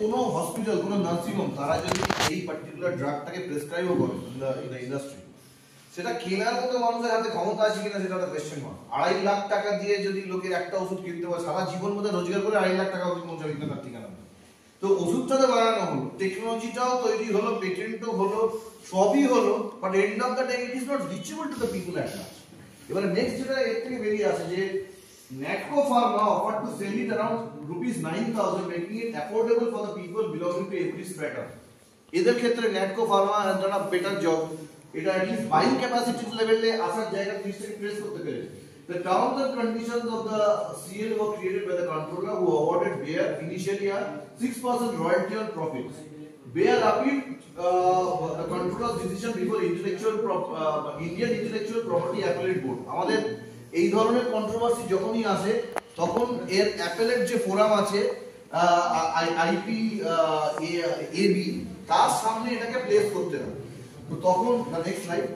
কোনো হসপিটাল, কোনো nursing home তারা যদি এই পার্টিকুলার ড্রাগটাকে প্রেসক্রাইবও করে ইন দ্য ইন্ডাস্ট্রি, সেটা কেনার মতো মানুষের হাতে ক্ষমতা আছে কিনা সেটা একটা কোয়েশ্চেন মার্ক। 2.5 লাখ টাকা দিয়ে যদি লোকের একটা ওষুধ কিনতে পারে, সারা জীবন মধ্যে রোজগার করে 2.5 লাখ টাকা ওষুধ পৌঁছাবে তার ঠিকানা। তো ওষুধটা তো বানানো হলো, টেকনোলজিটাও তৈরি হলো, পেটেন্টও হলো, সবই হলো, but end of the day it is not reachable to the people at large. এবারে নেক্সট যেটা এর থেকে বেরিয়ে আসে যে NATCO Pharma offered to sell it around ₹9,000, making it affordable for the people belonging to every strata. এদের ক্ষেত্রে NATCO Pharma has done a better job. এটা at least buying capacity লেভেলে আসার জায়গা থেকে ট্রেস করতে পেরেছে। The terms and conditions of the CL were created by the controller, who awarded Bayer initially a 6% royalty on profits. Bayer appealed the controller's decision before Indian Intellectual Property Appellate Board. আমাদের এই ধরনের controversy যখনই আসে তখন এর appellate যে forum আছে IPAB, তার সামনে এটাকে প্লেস করতে হবে। তো তখন নেক্সট স্লাইড।